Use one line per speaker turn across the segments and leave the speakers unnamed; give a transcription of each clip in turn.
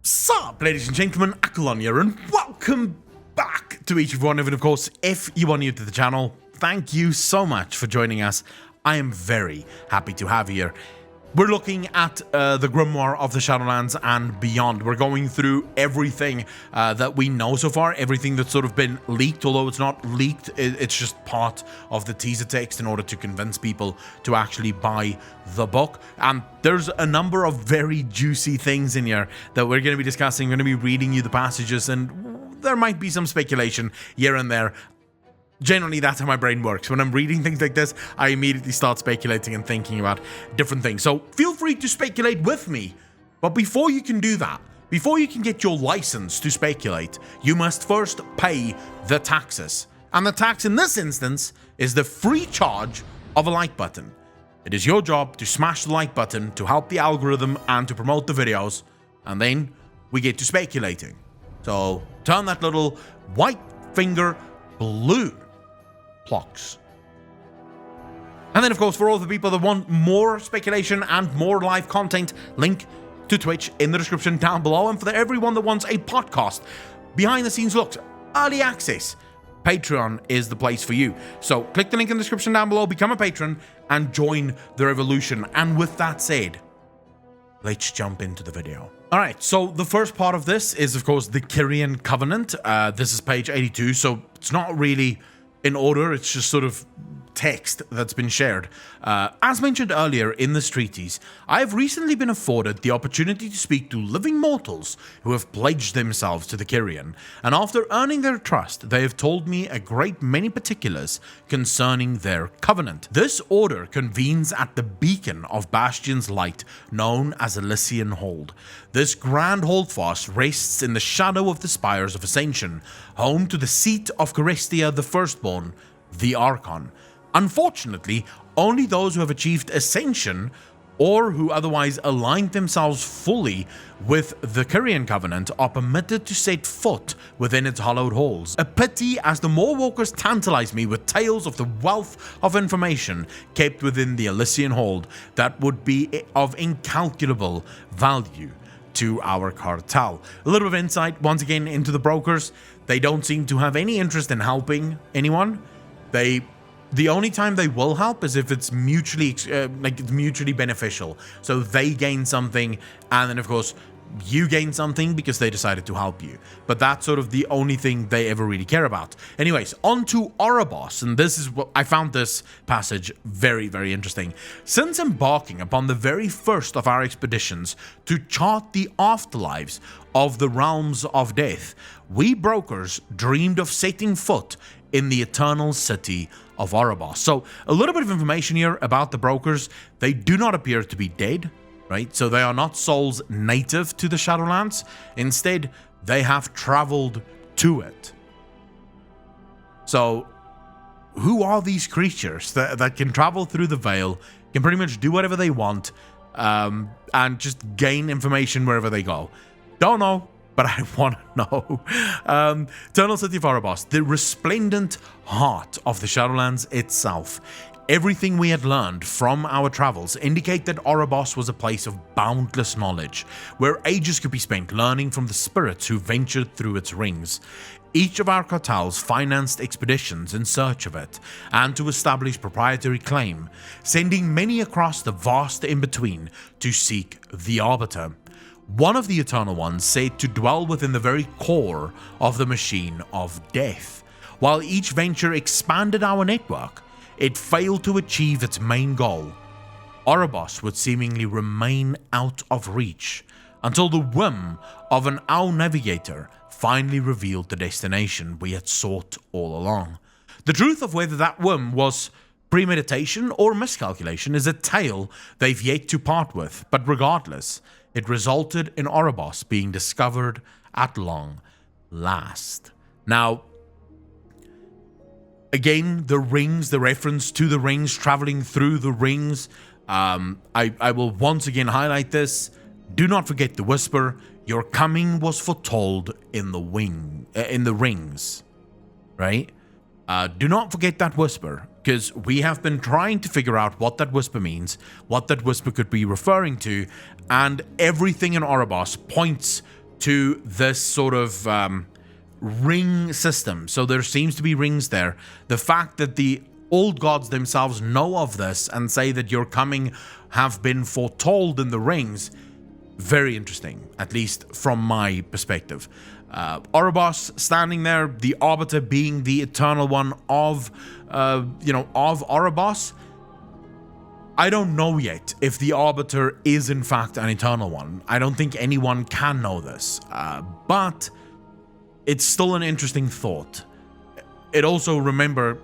Sup, ladies and gentlemen, Akalon here, and welcome back to each of one of it. Of course, if you are new to the channel, thank you so much for joining us. I am very happy to have you here. We're looking at the Grimoire of the Shadowlands and beyond. We're going through everything that we know so far, everything that's sort of been leaked, although it's not leaked, it's just part of the teaser text in order to convince people to actually buy the book. And there's a number of very juicy things in here that we're going to be discussing. We're going to be reading you the passages, and there might be some speculation here and there. Generally, that's how my brain works. When I'm reading things like this, I immediately start speculating and thinking about different things. So feel free to speculate with me. But before you can do that, before you can get your license to speculate, you must first pay the taxes. And the tax in this instance is the free charge of a like button. It is your job to smash the like button to help the algorithm and to promote the videos. And then we get to speculating. So turn that little white finger blue. Clocks. And then, of course, for all the people that want more speculation and more live content, link to Twitch in the description down below. And for everyone that wants a podcast, behind the scenes looks, early access, Patreon is the place for you. So click the link in the description down below, become a patron, and join the revolution. And with that said, let's jump into the video. All right, so the first part of this is, of course, the Kyrian Covenant. This is page 82, so it's not really in order, it's just sort of text that's been shared. As mentioned earlier in this treatise, I have recently been afforded the opportunity to speak to living mortals who have pledged themselves to the Kyrian, and after earning their trust, they have told me a great many particulars concerning their covenant. This order convenes at the beacon of Bastion's light, known as Elysian Hold. This grand holdfast rests in the shadow of the Spires of Ascension, home to the seat of Carestia the Firstborn, the Archon. Unfortunately, only those who have achieved ascension or who otherwise aligned themselves fully with the Kyrian Covenant are permitted to set foot within its hallowed halls. A pity, as the more walkers tantalize me with tales of the wealth of information kept within the Elysian Hold that would be of incalculable value to our cartel. A little bit of insight once again into the brokers. They don't seem to have any interest in helping anyone. The only time they will help is if it's mutually beneficial. So they gain something, and then of course you gain something because they decided to help you. But that's sort of the only thing they ever really care about. Anyways, on to Oribos, and this is what I found this passage very, very interesting. Since embarking upon the very first of our expeditions to chart the afterlives of the realms of death, we brokers dreamed of setting foot in the eternal city of Oribos. So a little bit of information here about the brokers. They do not appear to be dead, right? So they are not souls native to the Shadowlands. Instead, they have traveled to it. So who are these creatures that can travel through the veil, can pretty much do whatever they want, and just gain information wherever they go? Don't know, but I want to know. Eternal City of Oribos, the resplendent heart of the Shadowlands itself. Everything we had learned from our travels indicate that Oribos was a place of boundless knowledge, where ages could be spent learning from the spirits who ventured through its rings. Each of our cartels financed expeditions in search of it, and to establish proprietary claim, sending many across the vast in-between to seek the Arbiter. One of the Eternal Ones said to dwell within the very core of the machine of death. While each venture expanded our network, it failed to achieve its main goal. Oribos would seemingly remain out of reach until the whim of an owl navigator finally revealed the destination we had sought all along. The truth of whether that whim was premeditation or miscalculation is a tale they've yet to part with, but regardless, it resulted in Oribos being discovered at long last. Now, again, the rings, the reference to the rings, traveling through the rings. I will once again highlight this. Do not forget the whisper. Your coming was foretold in the rings, right? Do not forget that whisper, because we have been trying to figure out what that whisper means, what that whisper could be referring to, and everything in Oribos points to this sort of ring system. So there seems to be rings there. The fact that the old gods themselves know of this and say that your coming have been foretold in the rings, very interesting, at least from my perspective. Oribos standing there, the Arbiter being the eternal one of Oribos. I don't know yet if the Arbiter is in fact an eternal one. I don't think anyone can know this, but it's still an interesting thought. It also, remember,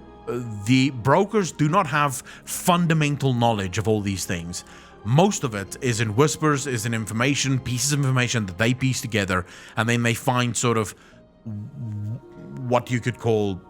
the brokers do not have fundamental knowledge of all these things. Most of it is in whispers, is in information, pieces of information that they piece together, and then they find sort of what you could call,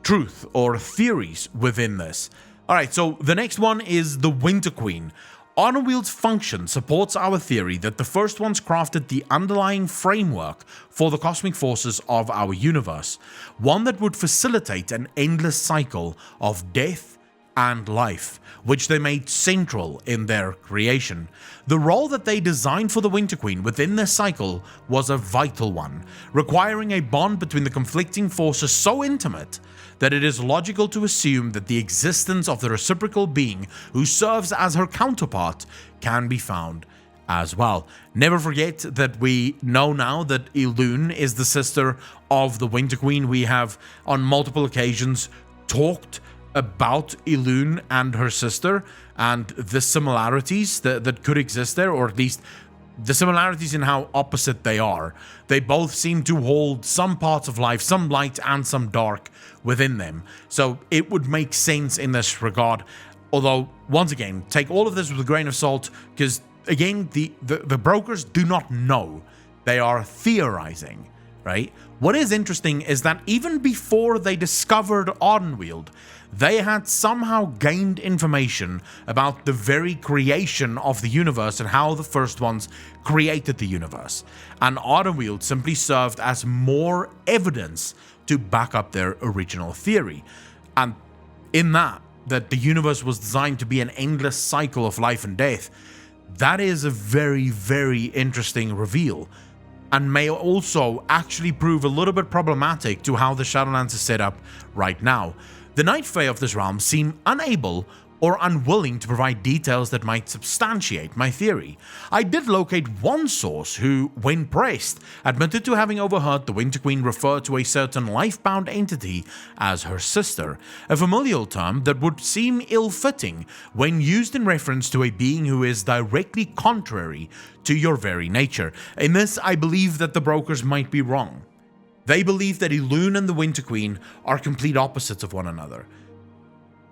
truth or theories within this. Alright, so the next one is the Winterqueen. Ardenweald's function supports our theory that the first ones crafted the underlying framework for the cosmic forces of our universe, one that would facilitate an endless cycle of death and life, which they made central in their creation. The role that they designed for the Winterqueen within this cycle was a vital one, requiring a bond between the conflicting forces so intimate that it is logical to assume that the existence of the reciprocal being who serves as her counterpart can be found as well. Never forget that we know now that Elune is the sister of the Winterqueen. We have on multiple occasions talked about Elune and her sister and the similarities that could exist there, or at least the similarities in how opposite they are. They both seem to hold some parts of life, some light and some dark within them. So it would make sense in this regard. Although, once again, take all of this with a grain of salt, because, again, the brokers do not know. They are theorizing, right? What is interesting is that even before they discovered Ardenweald, they had somehow gained information about the very creation of the universe and how the first ones created the universe. And Ardenweald simply served as more evidence to back up their original theory. And in that the universe was designed to be an endless cycle of life and death, that is a very, very interesting reveal, and may also actually prove a little bit problematic to how the Shadowlands is set up right now. The Night Fae of this realm seem unable or unwilling to provide details that might substantiate my theory. I did locate one source who, when pressed, admitted to having overheard the Winterqueen refer to a certain life-bound entity as her sister, a familial term that would seem ill-fitting when used in reference to a being who is directly contrary to your very nature. In this, I believe that the brokers might be wrong. They believe that Elune and the Winterqueen are complete opposites of one another.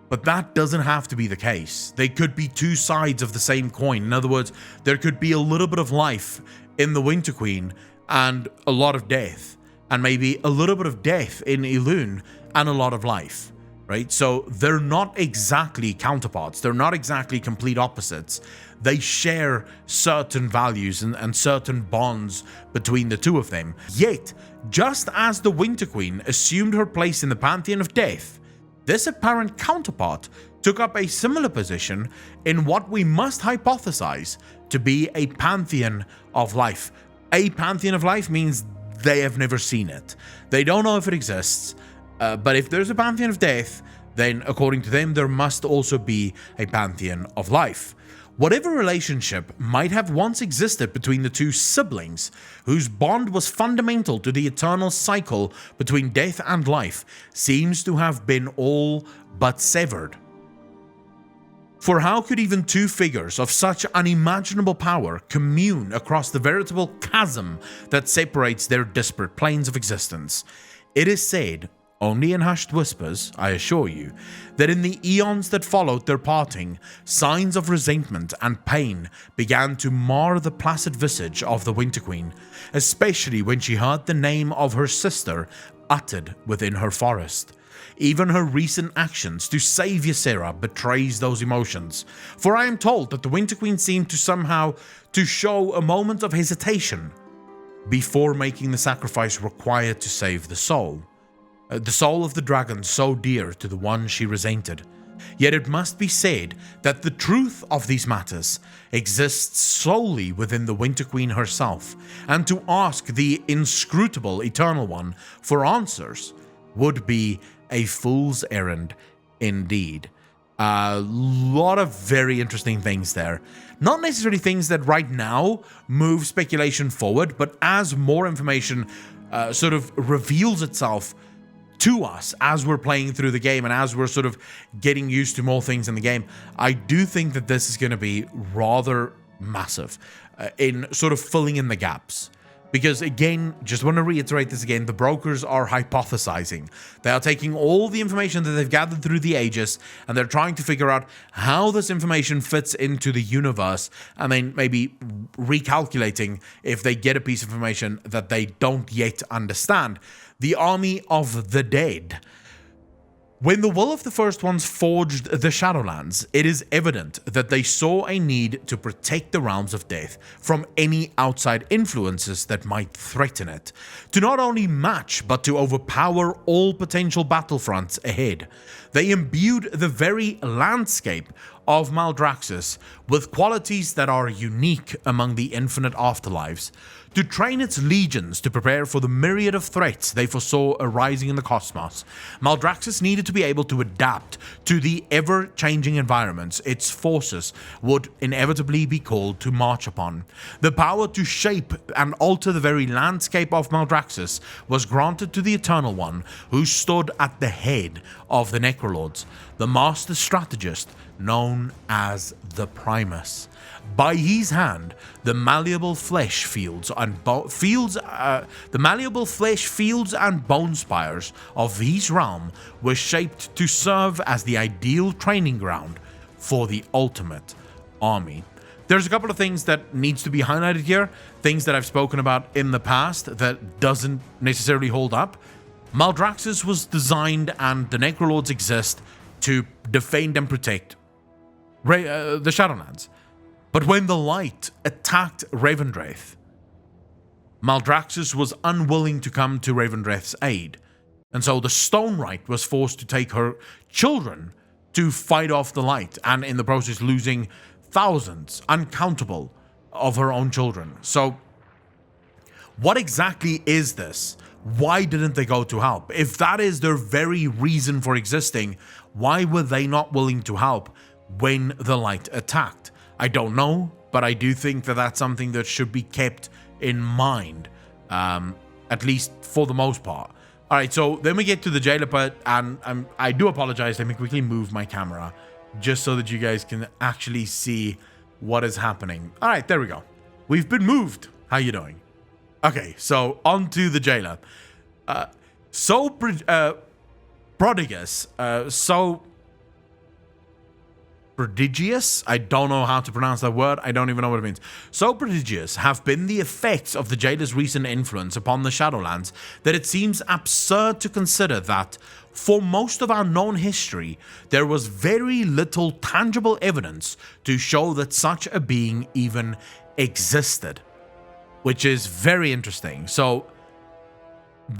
But that doesn't have to be the case. They could be two sides of the same coin. In other words, there could be a little bit of life in the Winterqueen and a lot of death. And maybe a little bit of death in Elune and a lot of life. Right? So they're not exactly counterparts. They're not exactly complete opposites. They share certain values and certain bonds between the two of them. Yet, just as the Winterqueen assumed her place in the pantheon of death, this apparent counterpart took up a similar position in what we must hypothesize to be a pantheon of life. A pantheon of life means they have never seen it. They don't know if it exists. But if there's a pantheon of death, then according to them, there must also be a pantheon of life. Whatever relationship might have once existed between the two siblings, whose bond was fundamental to the eternal cycle between death and life, seems to have been all but severed. For how could even two figures of such unimaginable power commune across the veritable chasm that separates their disparate planes of existence? It is said, only in hushed whispers, I assure you, that in the eons that followed their parting, signs of resentment and pain began to mar the placid visage of the Winterqueen, especially when she heard the name of her sister uttered within her forest. Even her recent actions to save Ysera betrays those emotions, for I am told that the Winterqueen seemed to somehow to show a moment of hesitation before making the sacrifice required to save the soul of the dragon so dear to the one she resented. Yet it must be said that the truth of these matters exists solely within the Winterqueen herself, and to ask the inscrutable Eternal One for answers would be a fool's errand indeed. A lot of very interesting things there. Not necessarily things that right now move speculation forward, but as more information sort of reveals itself to us as we're playing through the game and as we're sort of getting used to more things in the game, I do think that this is going to be rather massive in sort of filling in the gaps. Because again, just want to reiterate this again, the brokers are hypothesizing. They are taking all the information that they've gathered through the ages and they're trying to figure out how this information fits into the universe, and then maybe recalculating if they get a piece of information that they don't yet understand. The army of the dead. When the will of the First Ones forged the Shadowlands, it is evident that they saw a need to protect the realms of death from any outside influences that might threaten it, to not only match but to overpower all potential battlefronts ahead. They imbued the very landscape of Maldraxxus with qualities that are unique among the infinite afterlives, to train its legions to prepare for the myriad of threats they foresaw arising in the cosmos. Maldraxxus needed to be able to adapt to the ever-changing environments its forces would inevitably be called to march upon. The power to shape and alter the very landscape of Maldraxxus was granted to the Eternal One, who stood at the head of the Necrolords, the master strategist known as the Primus. By his hand, the malleable flesh fields and bone spires of his realm were shaped to serve as the ideal training ground for the ultimate army. There's a couple of things that needs to be highlighted here, things that I've spoken about in the past that doesn't necessarily hold up. Maldraxxus was designed and the Necrolords exist to defend and protect the Shadowlands. But when the light attacked Revendreth, Maldraxxus was unwilling to come to Revendreth's aid, and so the Stone Rite was forced to take her children to fight off the light, and in the process losing thousands, uncountable, of her own children. So what exactly is this? Why didn't they go to help? If that is their very reason for existing, why were they not willing to help when the light attacked? I don't know, but I do think that that's something that should be kept in mind, at least for the most part. All right, so then we get to the Jailor part, and I do apologize. Let me quickly move my camera just so that you guys can actually see what is happening. All right, there we go. We've been moved. How you doing? Okay, so on to the Jailor. Prodigious? I don't know how to pronounce that word. I don't even know what it means. So prodigious have been the effects of the Jailor's recent influence upon the Shadowlands that it seems absurd to consider that, for most of our known history, there was very little tangible evidence to show that such a being even existed. Which is very interesting. So,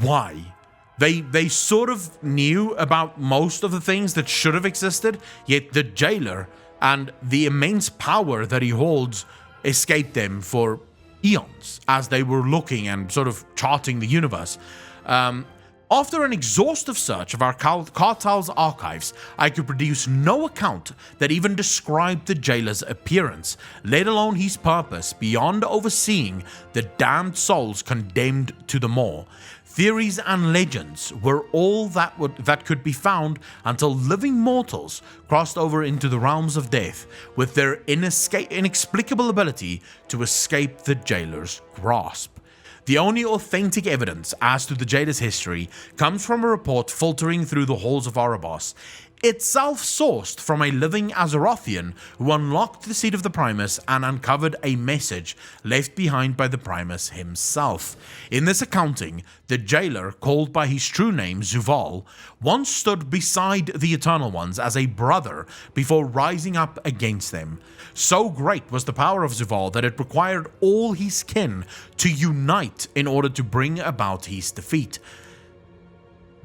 why? They sort of knew about most of the things that should have existed, yet the Jailor and the immense power that he holds escaped them for eons as they were looking and sort of charting the universe. After an exhaustive search of our cartel's archives, I could produce no account that even described the Jailor's appearance, let alone his purpose beyond overseeing the damned souls condemned to the maw. Theories and legends were all that could be found until living mortals crossed over into the realms of death with their inexplicable ability to escape the Jailor's grasp. The only authentic evidence as to the Jailor's history comes from a report filtering through the halls of Oribos, itself sourced from a living Azerothian who unlocked the seat of the Primus and uncovered a message left behind by the Primus himself. In this accounting, the Jailor, called by his true name Zuval, once stood beside the Eternal Ones as a brother before rising up against them. So great was the power of Zuval that it required all his kin to unite in order to bring about his defeat.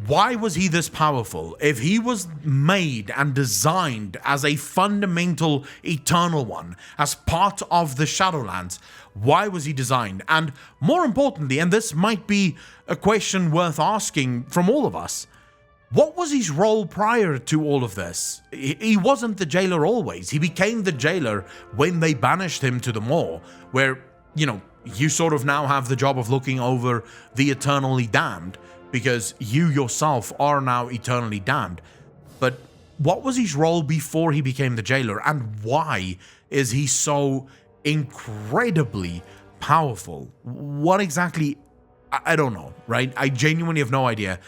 Why was he this powerful? If he was made and designed as a fundamental eternal one, as part of the Shadowlands, why was he designed? And more importantly, and this might be a question worth asking from all of us, what was his role prior to all of this? He wasn't the Jailor always. He became the Jailor when they banished him to the Maw, where, you know, you sort of now have the job of looking over the eternally damned, because you yourself are now eternally damned. But what was his role before he became the Jailor, and why is he so incredibly powerful? What exactly? I don't know, right? I genuinely have no idea.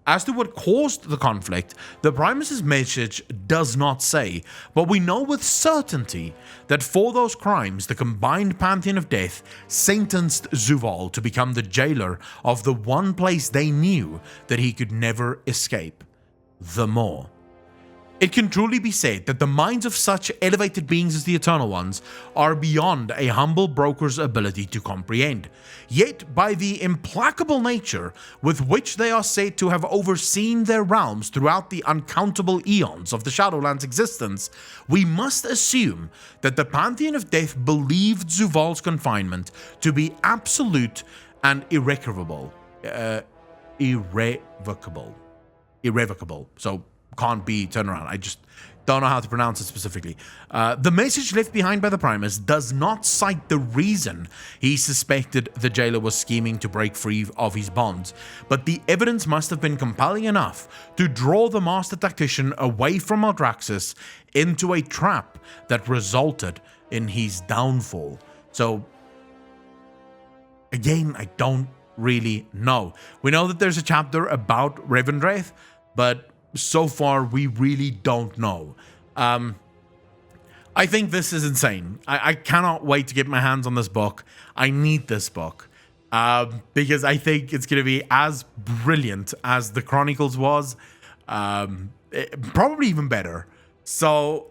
As to what caused the conflict, the Primus's message does not say, but we know with certainty that for those crimes, the combined Pantheon of Death sentenced Zuval to become the Jailor of the one place they knew that he could never escape, the Maw. It can truly be said that the minds of such elevated beings as the Eternal Ones are beyond a humble broker's ability to comprehend. Yet, by the implacable nature with which they are said to have overseen their realms throughout the uncountable eons of the Shadowlands' existence, we must assume that the Pantheon of Death believed Zuval's confinement to be absolute and irrevocable. Irrevocable. So, can't be turned around. I just don't know how to pronounce it specifically. The message left behind by the Primus does not cite the reason he suspected the Jailor was scheming to break free of his bonds, but the evidence must have been compelling enough to draw the Master Tactician away from Maldraxxus into a trap that resulted in his downfall. So, again, I don't really know. We know that there's a chapter about Revendreth, but so far, we really don't know. I think this is insane. I cannot wait to get my hands on this book. I need this book because I think it's going to be as brilliant as the Chronicles was, probably even better. So,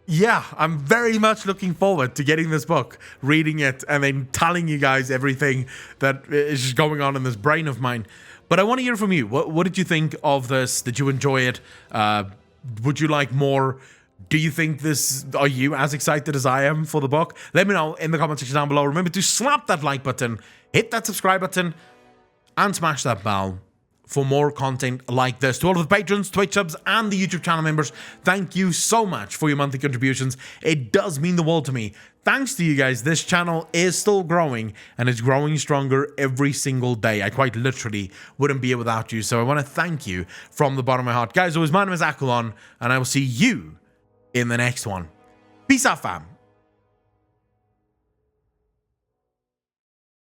yeah, I'm very much looking forward to getting this book, reading it, and then telling you guys everything that is just going on in this brain of mine. But I want to hear from you. What did you think of this? Did you enjoy it? Would you like more? Do you think this... Are you as excited as I am for the book? Let me know in the comment section down below. Remember to slap that like button, hit that subscribe button, and smash that bell for more content like this. To all of the patrons, Twitch subs, and the YouTube channel members, thank you so much for your monthly contributions. It does mean the world to me. Thanks to you guys, this channel is still growing, and it's growing stronger every single day. I quite literally wouldn't be here without you, so I want to thank you from the bottom of my heart. Guys, always, my name is Akulon, and I will see you in the next one. Peace out, fam.